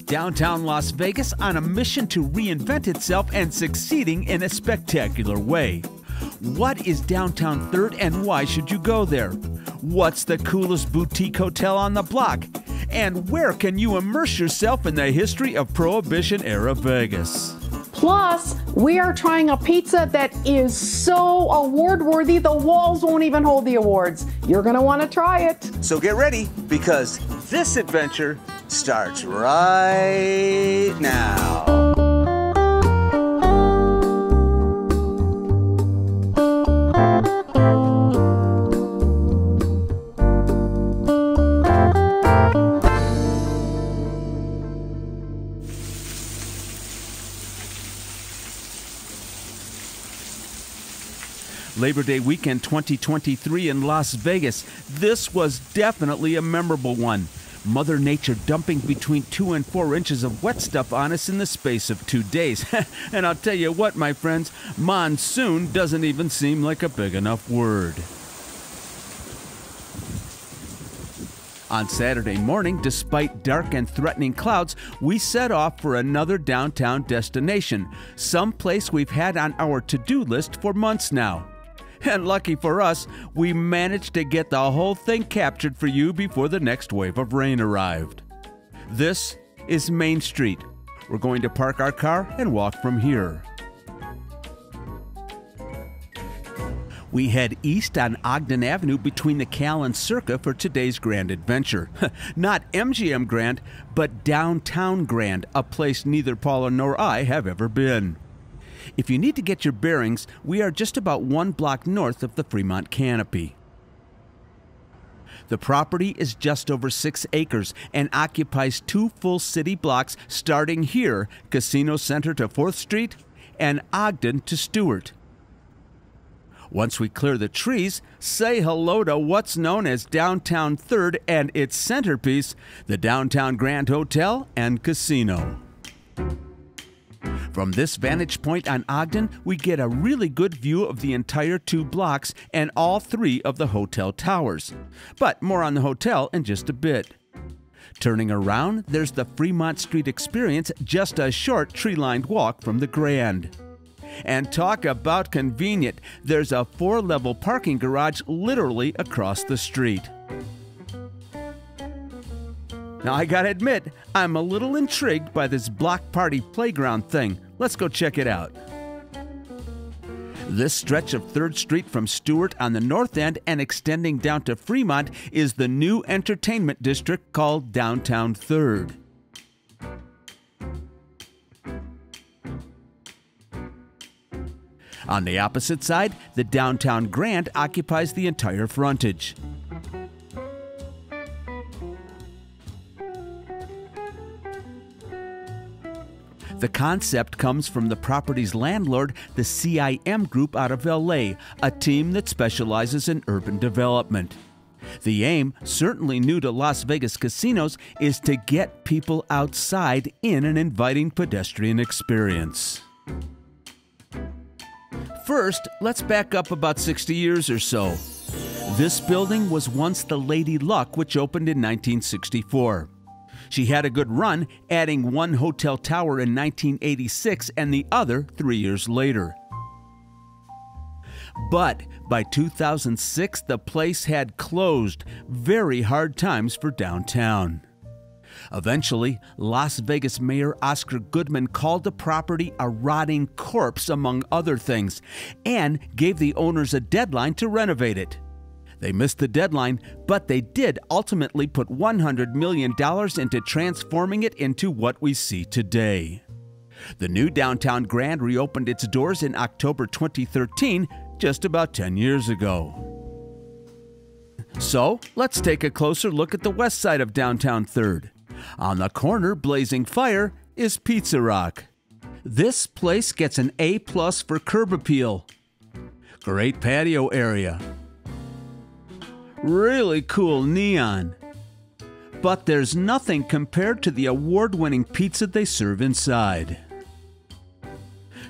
Downtown Las Vegas on a mission to reinvent itself and succeeding in a spectacular way. What is Downtown 3rd and why should you go there? What's the coolest boutique hotel on the block? And where can you immerse yourself in the history of Prohibition-era Vegas? Plus, we are trying a pizza that is so award-worthy, the walls won't even hold the awards. You're going to want to try it. So get ready, because this adventure starts right now. Labor Day weekend 2023 in Las Vegas. This was definitely a memorable one. Mother Nature dumping between 2 and 4 inches of wet stuff on us in the space of 2 days. And I'll tell you what, my friends, monsoon doesn't even seem like a big enough word. On Saturday morning, despite dark and threatening clouds, we set off for another downtown destination, someplace we've had on our to-do list for months now. And lucky for us, we managed to get the whole thing captured for you before the next wave of rain arrived. This is Main Street. We're going to park our car and walk from here. We head east on Ogden Avenue between the Cal and Circa for today's grand adventure. Not MGM Grand, but Downtown Grand, a place neither Paula nor I have ever been. If you need to get your bearings, we are just about 1 block north of the Fremont canopy. The property is just over 6 acres and occupies 2 full city blocks starting here, Casino Center to 4th Street and Ogden to Stewart. Once we clear the trees, say hello to what's known as Downtown 3rd and its centerpiece, the Downtown Grand Hotel and Casino. From this vantage point on Ogden, we get a really good view of the entire 2 blocks and all 3 of the hotel towers. But more on the hotel in just a bit. Turning around, there's the Fremont Street experience, just a short tree-lined walk from the Grand. And talk about convenient, there's a 4-level parking garage literally across the street. Now I gotta admit, I'm a little intrigued by this block party playground thing. Let's go check it out. This stretch of 3rd Street from Stewart on the north end and extending down to Fremont is the new entertainment district called Downtown 3rd. On the opposite side, the Downtown Grand occupies the entire frontage. The concept comes from the property's landlord, the CIM Group out of LA, a team that specializes in urban development. The aim, certainly new to Las Vegas casinos, is to get people outside in an inviting pedestrian experience. First, let's back up about 60 years or so. This building was once the Lady Luck, which opened in 1964. She had a good run, adding 1 hotel tower in 1986 and the other 3 years later. But by 2006, the place had closed. Very hard times for downtown. Eventually, Las Vegas Mayor Oscar Goodman called the property a rotting corpse, among other things, and gave the owners a deadline to renovate it. They missed the deadline, but they did ultimately put $100 million into transforming it into what we see today. The new Downtown Grand reopened its doors in October 2013, just about 10 years ago. So, let's take a closer look at the west side of Downtown 3rd. On the corner, blazing fire, is Pizza Rock. This place gets an A+ for curb appeal. Great patio area. Really cool neon. But there's nothing compared to the award-winning pizza they serve inside.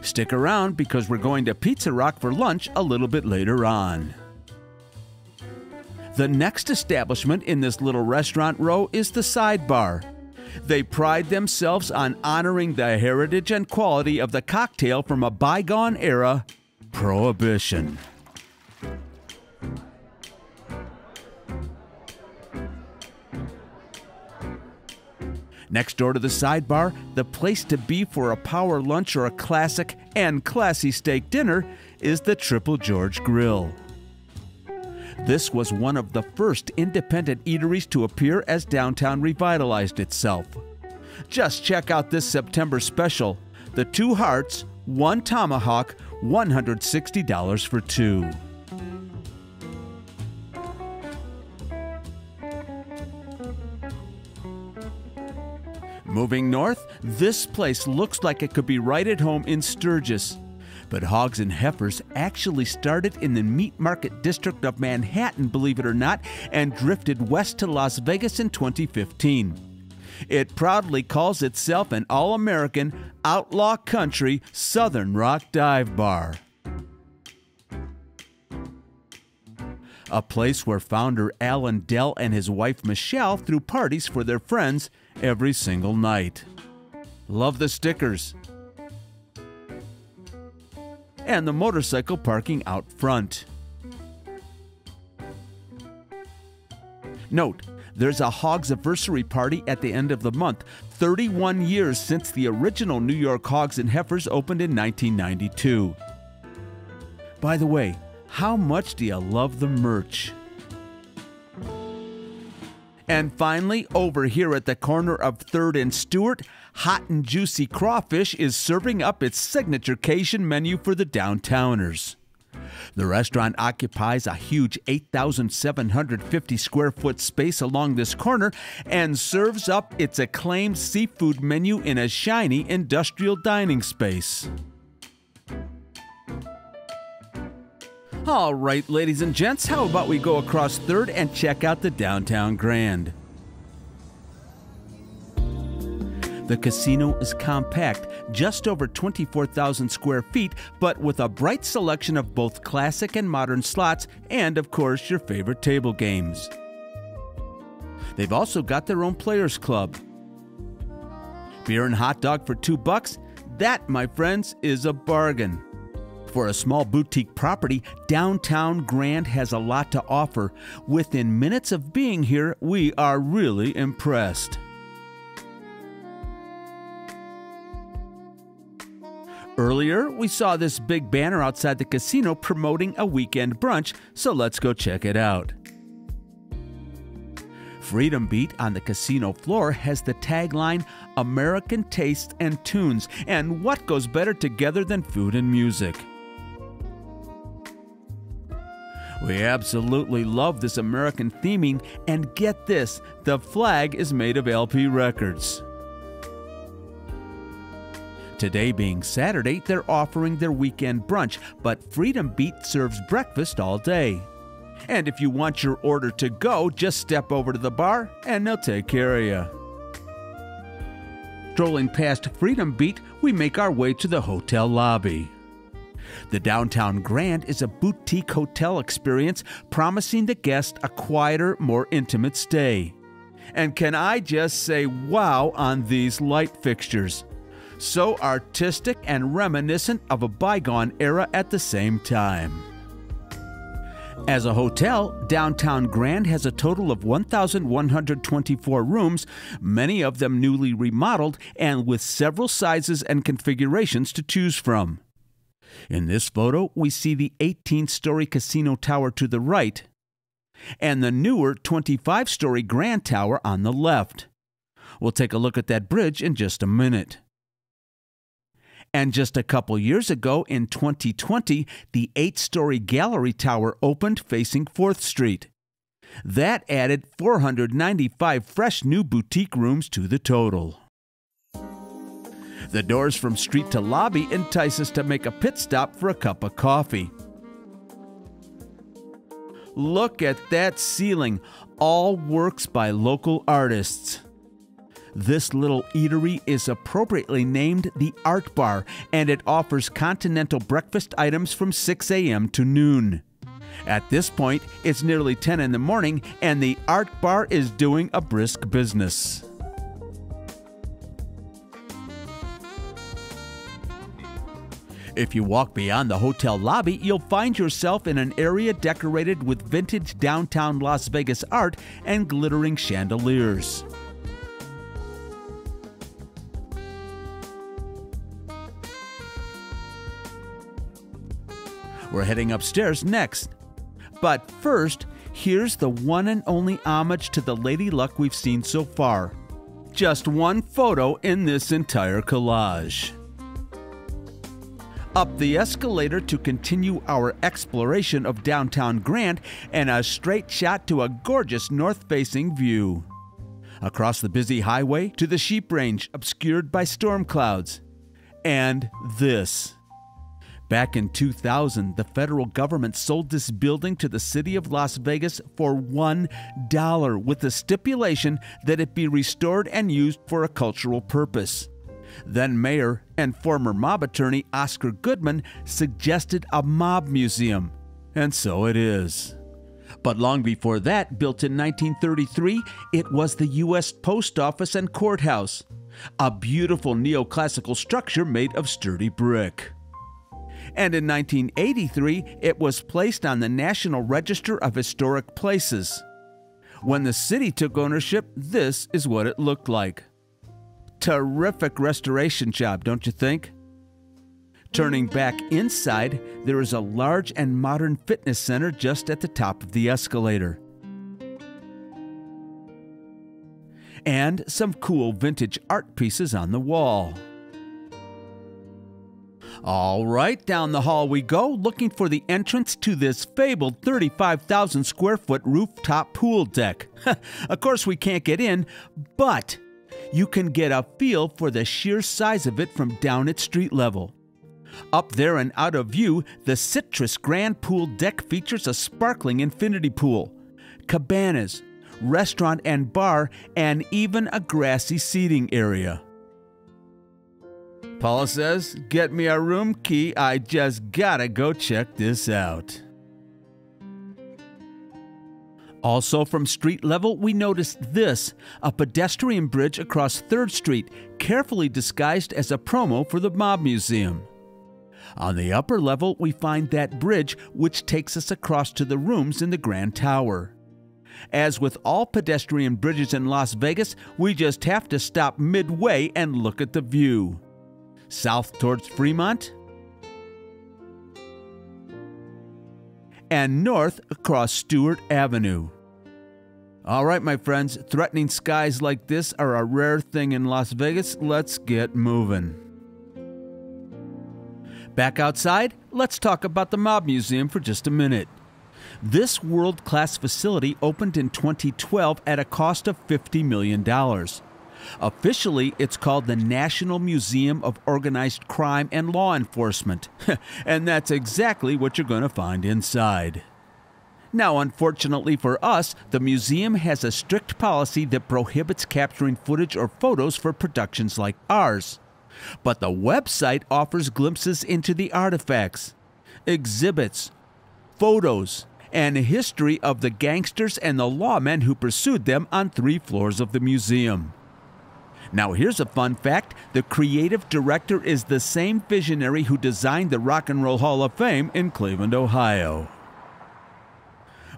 Stick around because we're going to Pizza Rock for lunch a little bit later on. The next establishment in this little restaurant row is the Sidebar. They pride themselves on honoring the heritage and quality of the cocktail from a bygone era, Prohibition. Next door to the sidebar, the place to be for a power lunch or a classic and classy steak dinner is the Triple George Grill. This was one of the first independent eateries to appear as downtown revitalized itself. Just check out this September special, the 2 hearts, 1 tomahawk, $160 for 2. Moving north, this place looks like it could be right at home in Sturgis. But Hogs and Heifers actually started in the Meat Market District of Manhattan, believe it or not, and drifted west to Las Vegas in 2015. It proudly calls itself an all-American, outlaw country, Southern rock dive bar. A place where founder Alan Dell and his wife Michelle threw parties for their friends every single night. Love the stickers. And the motorcycle parking out front. Note, there's a Hogs anniversary party at the end of the month, 31 years since the original New York Hogs and Heifers opened in 1992. By the way, how much do you love the merch? And finally, over here at the corner of 3rd and Stewart, Hot and Juicy Crawfish is serving up its signature Cajun menu for the downtowners. The restaurant occupies a huge 8,750 square foot space along this corner and serves up its acclaimed seafood menu in a shiny industrial dining space. All right, ladies and gents, how about we go across 3rd and check out the Downtown Grand? The casino is compact, just over 24,000 square feet, but with a bright selection of both classic and modern slots and, of course, your favorite table games. They've also got their own players club. Beer and hot dog for $2? That, my friends, is a bargain. For a small boutique property, Downtown Grand has a lot to offer. Within minutes of being here, we are really impressed. Earlier, we saw this big banner outside the casino promoting a weekend brunch, so let's go check it out. Freedom Beat on the casino floor has the tagline, American Tastes and Tunes, and what goes better together than food and music? We absolutely love this American theming, and get this, the flag is made of LP records. Today being Saturday, they're offering their weekend brunch, but Freedom Beat serves breakfast all day. And if you want your order to go, just step over to the bar and they'll take care of you. Strolling past Freedom Beat, we make our way to the hotel lobby. The Downtown Grand is a boutique hotel experience promising the guest a quieter, more intimate stay. And can I just say wow on these light fixtures? So artistic and reminiscent of a bygone era at the same time. As a hotel, Downtown Grand has a total of 1,124 rooms, many of them newly remodeled and with several sizes and configurations to choose from. In this photo, we see the 18-story casino tower to the right and the newer 25-story Grand Tower on the left. We'll take a look at that bridge in just a minute. And just a couple years ago, in 2020, the 8-story Gallery Tower opened facing 4th Street. That added 495 fresh new boutique rooms to the total. The doors from street to lobby entice us to make a pit stop for a cup of coffee. Look at that ceiling, all works by local artists. This little eatery is appropriately named the Art Bar, and it offers continental breakfast items from 6 a.m. to noon. At this point, it's nearly 10 in the morning, and the Art Bar is doing a brisk business. If you walk beyond the hotel lobby, you'll find yourself in an area decorated with vintage downtown Las Vegas art and glittering chandeliers. We're heading upstairs next. But first, here's the one and only homage to the Lady Luck we've seen so far. Just one photo in this entire collage. Up the escalator to continue our exploration of downtown Grand, and a straight shot to a gorgeous north-facing view. Across the busy highway to the sheep range obscured by storm clouds. And this. Back in 2000, the federal government sold this building to the city of Las Vegas for $1 with the stipulation that it be restored and used for a cultural purpose. Then Mayor and former mob attorney Oscar Goodman suggested a mob museum, and so it is. But long before that, built in 1933, it was the U.S. Post Office and Courthouse, a beautiful neoclassical structure made of sturdy brick. And in 1983, it was placed on the National Register of Historic Places. When the city took ownership, this is what it looked like. Terrific restoration job, don't you think? Turning back inside, there is a large and modern fitness center just at the top of the escalator. And some cool vintage art pieces on the wall. All right, down the hall we go, looking for the entrance to this fabled 35,000 square foot rooftop pool deck. Of course, we can't get in, but you can get a feel for the sheer size of it from down at street level. Up there and out of view, the Citrus Grand Pool deck features a sparkling infinity pool, cabanas, restaurant and bar, and even a grassy seating area. Paula says, "Get me a room key, I just gotta go check this out." Also from street level, we noticed this, a pedestrian bridge across 3rd Street, carefully disguised as a promo for the Mob Museum. On the upper level, we find that bridge, which takes us across to the rooms in the Grand Tower. As with all pedestrian bridges in Las Vegas, we just have to stop midway and look at the view. South towards Fremont, and north across Stewart Avenue. All right, my friends, threatening skies like this are a rare thing in Las Vegas. Let's get moving. Back outside, let's talk about the Mob Museum for just a minute. This world-class facility opened in 2012 at a cost of $50 million. Officially, it's called the National Museum of Organized Crime and Law Enforcement, and that's exactly what you're going to find inside. Now, unfortunately for us, the museum has a strict policy that prohibits capturing footage or photos for productions like ours. But the website offers glimpses into the artifacts, exhibits, photos, and history of the gangsters and the lawmen who pursued them on 3 floors of the museum. Now here's a fun fact, the creative director is the same visionary who designed the Rock and Roll Hall of Fame in Cleveland, Ohio.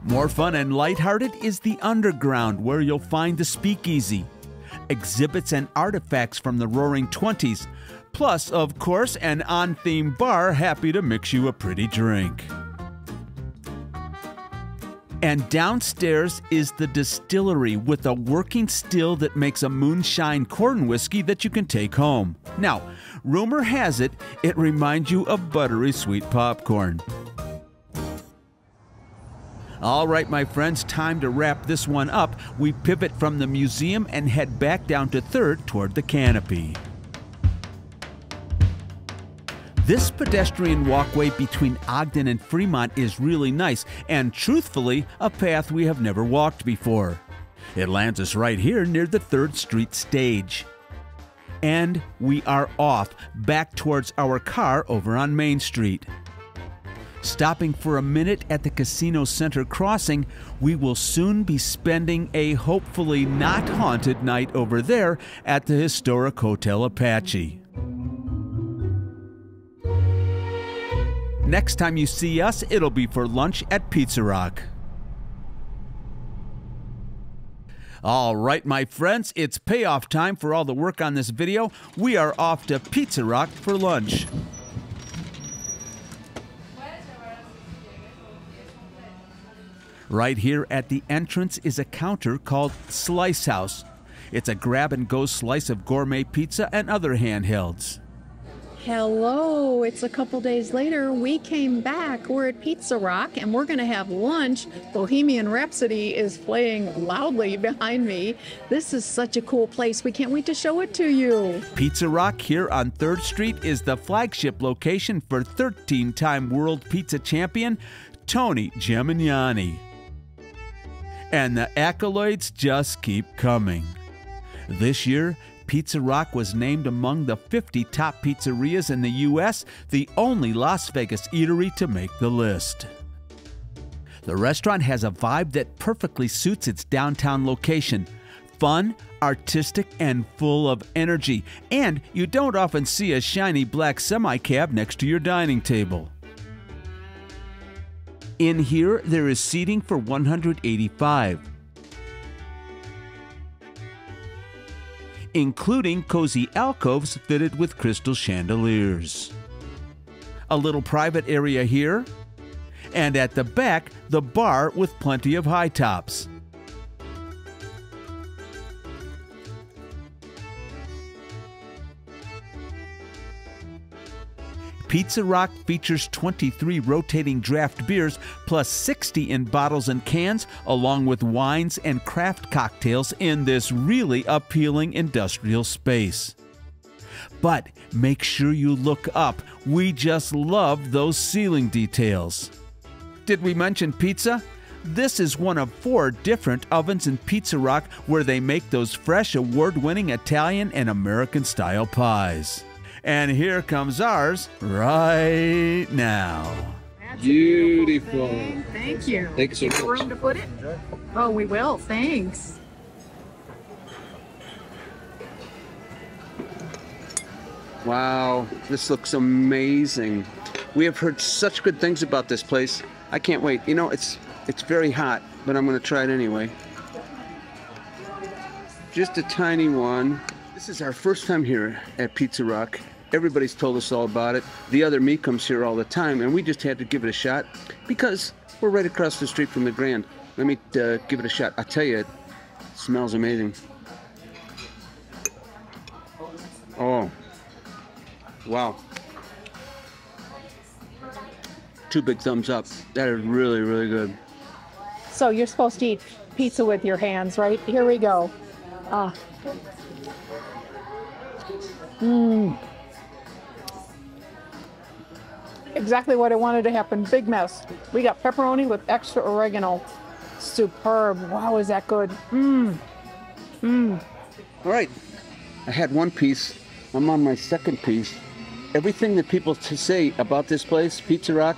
More fun and lighthearted is the underground, where you'll find the speakeasy, exhibits and artifacts from the Roaring '20s, plus, of course, an on-theme bar happy to mix you a pretty drink. And downstairs is the distillery with a working still that makes a moonshine corn whiskey that you can take home. Now, rumor has it, it reminds you of buttery sweet popcorn. All right, my friends, time to wrap this one up. We pivot from the museum and head back down to 3rd toward the canopy. This pedestrian walkway between Ogden and Fremont is really nice, and truthfully, a path we have never walked before. It lands us right here near the 3rd Street stage. And we are off, back towards our car over on Main Street. Stopping for a minute at the Casino Center crossing, we will soon be spending a hopefully not haunted night over there at the historic Hotel Apache. Next time you see us, it'll be for lunch at Pizza Rock. All right, my friends, it's payoff time for all the work on this video. We are off to Pizza Rock for lunch. Right here at the entrance is a counter called Slice House. It's a grab-and-go slice of gourmet pizza and other handhelds. Hello, it's a couple days later. We came back. We're at Pizza Rock and we're going to have lunch. Bohemian Rhapsody is playing loudly behind me. This is such a cool place. We can't wait to show it to you. Pizza Rock here on 3rd Street is the flagship location for 13-time world pizza champion Tony Gemignani. And the accolades just keep coming. This year, Pizza Rock was named among the 50 top pizzerias in the U.S., the only Las Vegas eatery to make the list. The restaurant has a vibe that perfectly suits its downtown location. Fun, artistic, and full of energy. And you don't often see a shiny black semi-cab next to your dining table. In here, there is seating for 185. Including cozy alcoves fitted with crystal chandeliers. A little private area here, and at the back, the bar with plenty of high tops. Pizza Rock features 23 rotating draft beers plus 60 in bottles and cans, along with wines and craft cocktails in this really appealing industrial space. But make sure you look up. We just love those ceiling details. Did we mention pizza? This is one of 4 different ovens in Pizza Rock where they make those fresh, award-winning Italian and American-style pies. And here comes ours right now. Beautiful. Thank you. Thanks so much. Room to put it? Oh, we will. Thanks. Wow, this looks amazing. We have heard such good things about this place. I can't wait. You know, it's very hot, but I'm going to try it anyway. Just a tiny one. This is our first time here at Pizza Rock. Everybody's told us all about it. The other me comes here all the time, and we just had to give it a shot because we're right across the street from the Grand. Let me give it a shot. I tell you, it smells amazing. Oh, wow. 2 big thumbs up. That is really, really good. So you're supposed to eat pizza with your hands, right? Here we go. Exactly what I wanted to happen. Big mess. We got pepperoni with extra oregano. Superb. Wow, is that good? All right. I had 1 piece. I'm on my 2nd piece. Everything that people say about this place, Pizza Rock,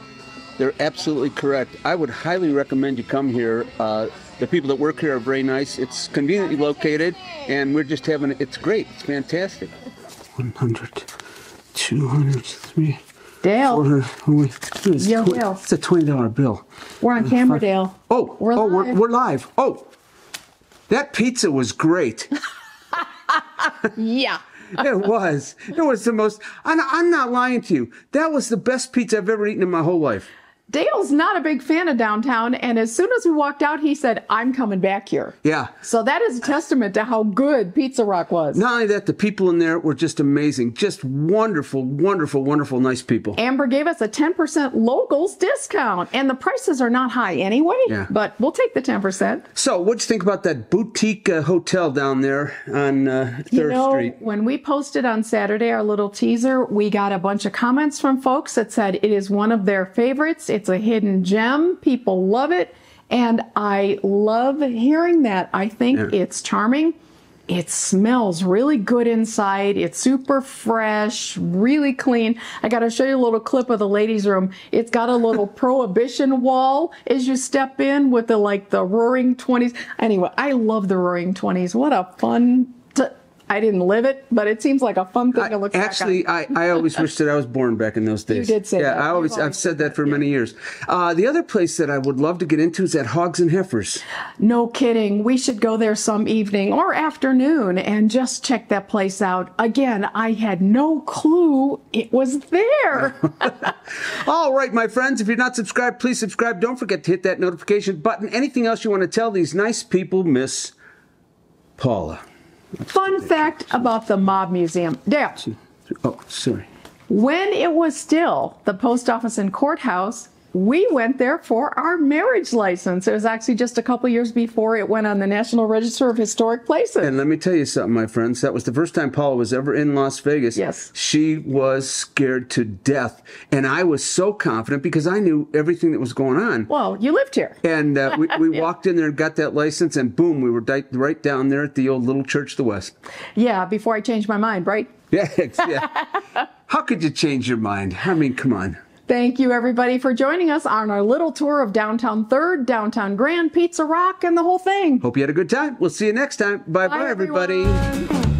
they're absolutely correct. I would highly recommend you come here. The people that work here are very nice. It's conveniently located, and we're just having, it's great. It's fantastic. 100, 200, 300. Dale. Dale. It's a $20 bill. We're on camera, Dale. Oh, we're live. Oh, that pizza was great. Yeah. It was. It was the most, I'm not lying to you. That was the best pizza I've ever eaten in my whole life. Dale's not a big fan of downtown, and as soon as we walked out, he said, I'm coming back here. Yeah. So that is a testament to how good Pizza Rock was. Not only that, the people in there were just amazing. Just wonderful, wonderful, wonderful, nice people. Amber gave us a 10% locals discount, and the prices are not high anyway, but we'll take the 10%. So what'd you think about that boutique hotel down there on 3rd Street? When we posted on Saturday our little teaser, we got a bunch of comments from folks that said it is one of their favorites. It's a hidden gem. People love it. And I love hearing that. I think it's charming. It smells really good inside. It's super fresh, really clean. I got to show you a little clip of the ladies' room. It's got a little prohibition wall as you step in with the Roaring 20s. Anyway, I love the Roaring 20s. What a fun I didn't live it, but it seems like a fun thing to look back on. Actually, I always wish that I was born back in those days. You did say that. Yeah, I've said that for many years. The other place that I would love to get into is at Hogs and Heifers. No kidding. We should go there some evening or afternoon and just check that place out. Again, I had no clue it was there. All right, my friends, if you're not subscribed, please subscribe. Don't forget to hit that notification button. Anything else you want to tell these nice people, Miss Paula? Fun fact about the Mob Museum. Dale. Oh, sorry. When it was still the post office and courthouse, we went there for our marriage license. It was actually just a couple years before it went on the National Register of Historic Places. And let me tell you something, my friends. That was the first time Paula was ever in Las Vegas. Yes. She was scared to death. And I was so confident because I knew everything that was going on. Well, you lived here. And we walked in there and got that license, and boom, we were right down there at the old Little Church of the West. Yeah, before I changed my mind, right? Yeah. How could you change your mind? I mean, come on. Thank you, everybody, for joining us on our little tour of Downtown 3rd, Downtown Grand, Pizza Rock, and the whole thing. Hope you had a good time. We'll see you next time. Bye-bye, everybody. Everyone.